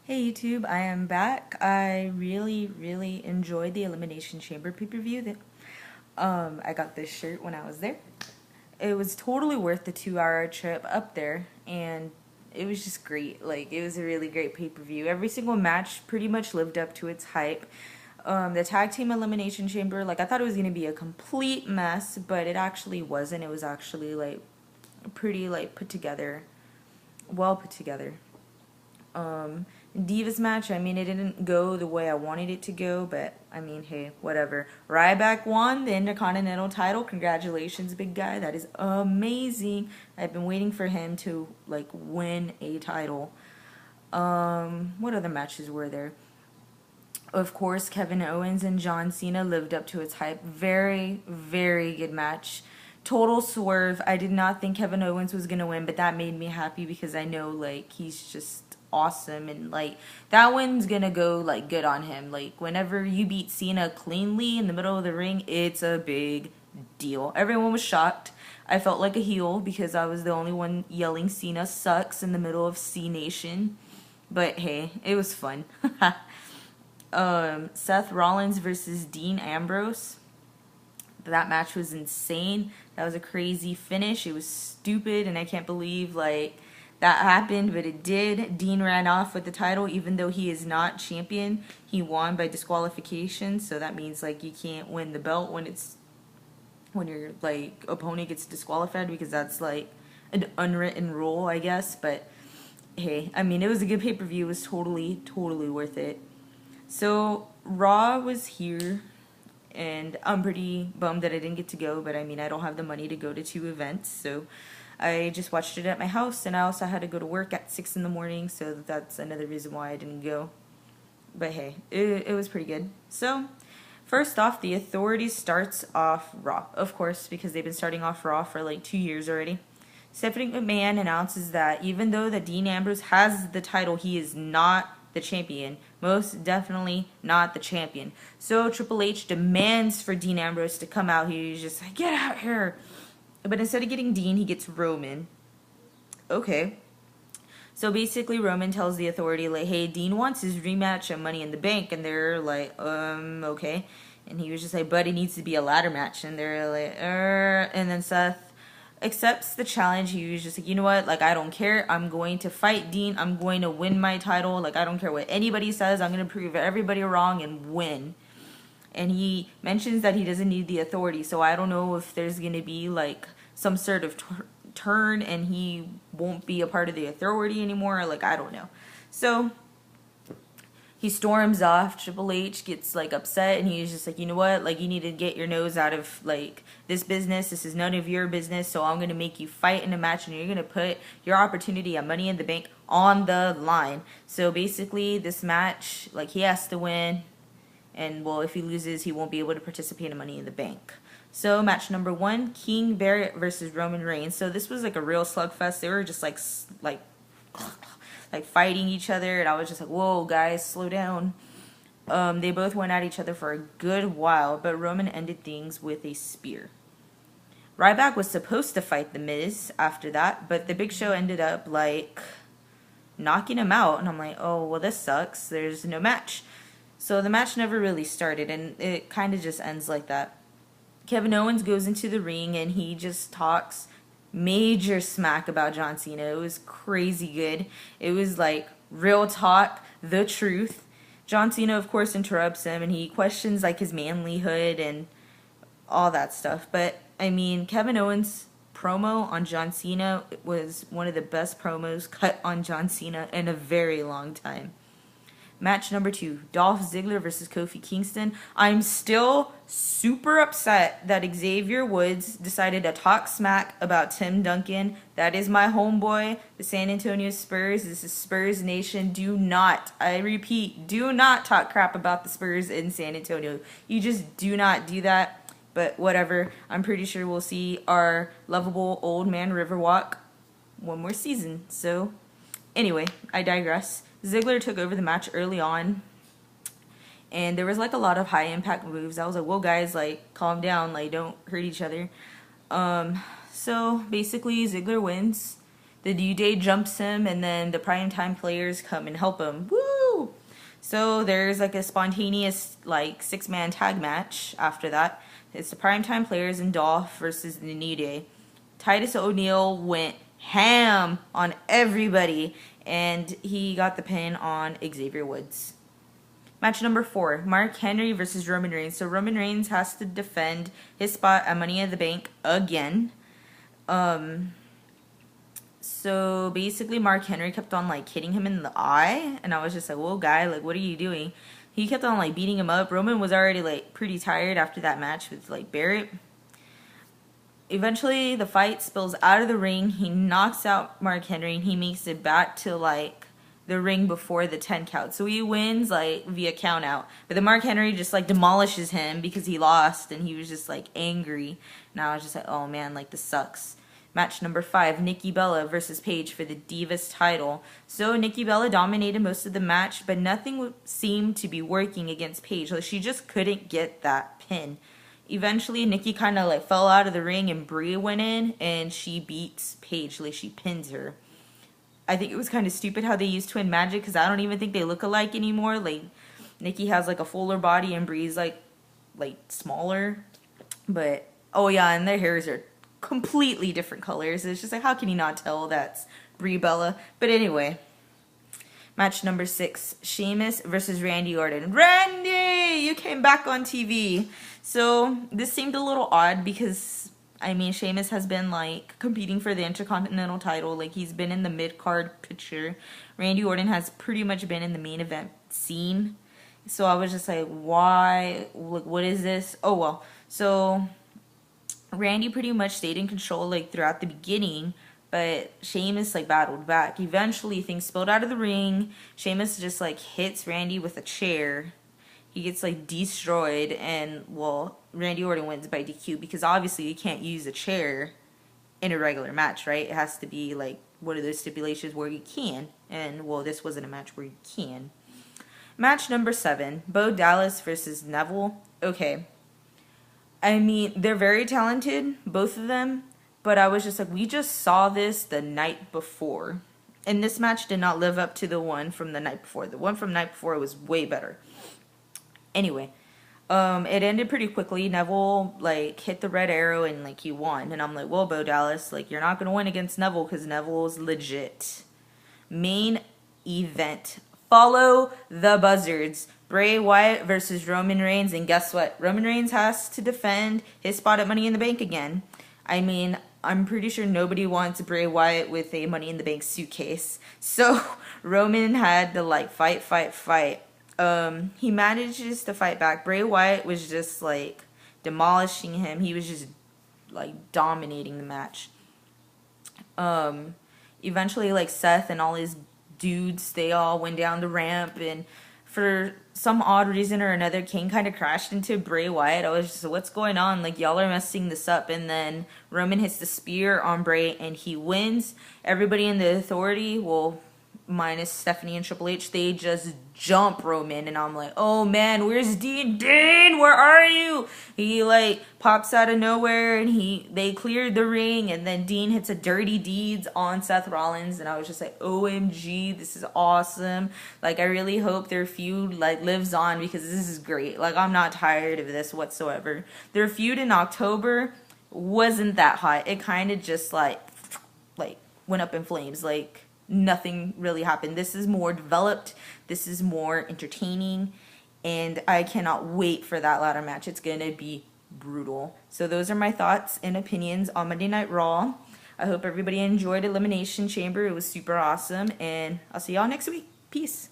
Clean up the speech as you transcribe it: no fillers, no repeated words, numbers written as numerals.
Hey YouTube, I am back. I really enjoyed the Elimination Chamber pay-per-view. I got this shirt when I was there. It was totally worth the 2 hour trip up there, and it was just great. Like, it was a really great pay-per-view. Every single match pretty much lived up to its hype. The tag team Elimination Chamber, like, I thought it was gonna be a complete mess, but it actually wasn't. It was actually like pretty like put together, well put together. Divas match, I mean, it didn't go the way I wanted it to go, but I mean, hey, whatever. Ryback won the Intercontinental title. Congratulations, big guy. That is amazing. I've been waiting for him to like win a title. What other matches were there? Of course, Kevin Owens and John Cena lived up to its hype. Very good match. Total swerve. I did not think Kevin Owens was gonna win, but that made me happy because I know like he's just awesome, and like that one's gonna go like good on him. Like whenever you beat Cena cleanly in the middle of the ring, it's a big deal. Everyone was shocked. I felt like a heel because I was the only one yelling Cena sucks in the middle of C Nation. But hey, it was fun. Seth Rollins versus Dean Ambrose. That match was insane. That was a crazy finish. It was stupid, and I can't believe like that happened, but it did. Dean ran off with the title, even though he is not champion. He won by disqualification, so that means like you can't win the belt when your like opponent gets disqualified, because that's like an unwritten rule, I guess. But hey, I mean, it was a good pay-per-view. It was totally worth it. So Raw was here, and I'm pretty bummed that I didn't get to go, but I mean, I don't have the money to go to 2 events, so I just watched it at my house, and I also had to go to work at 6 in the morning, so that's another reason why I didn't go. But hey, it was pretty good. So, first off, the Authority starts off Raw, of course, because they've been starting off Raw for like 2 years already. Stephanie McMahon announces that even though that Dean Ambrose has the title, he is not the champion. Most definitely not the champion. So Triple H demands for Dean Ambrose to come out. He's just like, get out here. But instead of getting Dean, he gets Roman. Okay. So basically Roman tells the Authority, like, hey, Dean wants his rematch at Money in the Bank. And they're like, okay. And he was just like, but it needs to be a ladder match. And they're like, And then Seth accepts the challenge. He was just like, you know what, like, I don't care, I'm going to fight Dean, I'm going to win my title, like, I don't care what anybody says, I'm going to prove everybody wrong and win. And he mentions that he doesn't need the Authority, so I don't know if there's going to be like some sort of turn and he won't be a part of the Authority anymore, like, I don't know. So he storms off. Triple H gets like upset, and he's just like, you know what, like, you need to get your nose out of like this business. This is none of your business, so I'm gonna make you fight in a match, and you're gonna put your opportunity at Money in the Bank on the line. So basically this match, like, he has to win, and well, if he loses, he won't be able to participate in Money in the Bank. So match number 1, King Barrett versus Roman Reigns. So this was like a real slugfest. They were just like fighting each other, and I was just like, whoa, guys, slow down. They both went at each other for a good while, but Roman ended things with a spear. Ryback was supposed to fight The Miz after that, but the Big Show ended up like knocking him out, and I'm like, oh, well, this sucks. There's no match. So the match never really started, and it kind of just ends like that. Kevin Owens goes into the ring, and he just talks major smack about John Cena. It was crazy good. It was like real talk, the truth. John Cena, of course, interrupts him, and he questions like his manlyhood and all that stuff. But I mean, Kevin Owens' promo on John Cena was one of the best promos cut on John Cena in a very long time. Match number 2, Dolph Ziggler versus Kofi Kingston. I'm still super upset that Xavier Woods decided to talk smack about Tim Duncan. That is my homeboy, the San Antonio Spurs. This is Spurs Nation. Do not, I repeat, do not talk crap about the Spurs in San Antonio. You just do not do that. But whatever. I'm pretty sure we'll see our lovable old man Riverwalk one more season. So anyway, I digress. Ziggler took over the match early on, and there was like a lot of high impact moves. I was like, whoa, guys, like, calm down, like, don't hurt each other. So basically Ziggler wins. The New Day jumps him, and then the primetime players come and help him. Woo! So there's like a spontaneous like 6-man tag match after that. It's the primetime players and Dolph versus the New Day. Titus O'Neil went ham on everybody, and he got the pin on Xavier Woods. Match number 4, Mark Henry versus Roman Reigns. So Roman Reigns has to defend his spot at Money in the Bank again. So basically Mark Henry kept on like hitting him in the eye, and I was just like, whoa guy, like what are you doing? He kept on like beating him up. Roman was already like pretty tired after that match with like Barrett. Eventually the fight spills out of the ring. He knocks out Mark Henry and he makes it back to like the ring before the 10 count. So he wins like via count out. But then Mark Henry just like demolishes him because he lost, and he was just like angry. And I was just like, oh man, like this sucks. Match number 5, Nikki Bella versus Paige for the Divas title. So Nikki Bella dominated most of the match, but nothing seemed to be working against Paige. Like she just couldn't get that pin. Eventually, Nikki kind of like fell out of the ring, and Brie went in, and she beats Paige. Like she pins her. I think it was kind of stupid how they used Twin Magic, because I don't even think they look alike anymore. Like Nikki has like a fuller body, and Brie's like smaller. But oh yeah, and their hairs are completely different colors. It's just like, how can you not tell that's Brie Bella? But anyway, match number 6, Sheamus versus Randy Orton. Randy, you came back on TV. So this seemed a little odd because, I mean, Sheamus has been like competing for the Intercontinental title. Like he's been in the mid-card picture. Randy Orton has pretty much been in the main event scene. So I was just like, why? Like, what is this? Oh well. So Randy pretty much stayed in control like throughout the beginning, but Sheamus like battled back. Eventually things spilled out of the ring. Sheamus just like hits Randy with a chair. He gets like destroyed, and well, Randy Orton wins by DQ because obviously you can't use a chair in a regular match, right? It has to be like one of those stipulations where you can, and well, this wasn't a match where you can. Match number 7, Bo Dallas versus Neville. Okay. I mean, they're very talented, both of them, but I was just like, we just saw this the night before. And this match did not live up to the one from the night before. The one from the night before was way better. Anyway, it ended pretty quickly. Neville, like, hit the red arrow and, like, he won. And I'm like, well, Bo Dallas, like, you're not going to win against Neville because Neville's legit. Main event. Follow the buzzards. Bray Wyatt versus Roman Reigns, and guess what? Roman Reigns has to defend his spot at Money in the Bank again. I mean, I'm pretty sure nobody wants Bray Wyatt with a Money in the Bank suitcase. So Roman had to like fight. He manages to fight back. Bray Wyatt was just like demolishing him. He was just like dominating the match. Eventually like Seth and all his dudes, they all went down the ramp, and for some odd reason or another, Kane kind of crashed into Bray Wyatt. I was just, what's going on? Like, y'all are messing this up. And then Roman hits the spear on Bray, and he wins. Everybody in the Authority, well, minus Stephanie and Triple H, they just jump Roman, and I'm like, oh man, where's Dean? Dean, where are you? He like pops out of nowhere, and they cleared the ring, and then Dean hits a dirty deeds on Seth Rollins, and I was just like, OMG, this is awesome. Like, I really hope their feud like lives on, because this is great. Like, I'm not tired of this whatsoever. Their feud in October wasn't that hot. It kind of just like went up in flames. Like, nothing really happened. This is more developed. This is more entertaining. And I cannot wait for that ladder match. It's going to be brutal. So those are my thoughts and opinions on Monday Night Raw. I hope everybody enjoyed Elimination Chamber. It was super awesome. And I'll see y'all next week. Peace.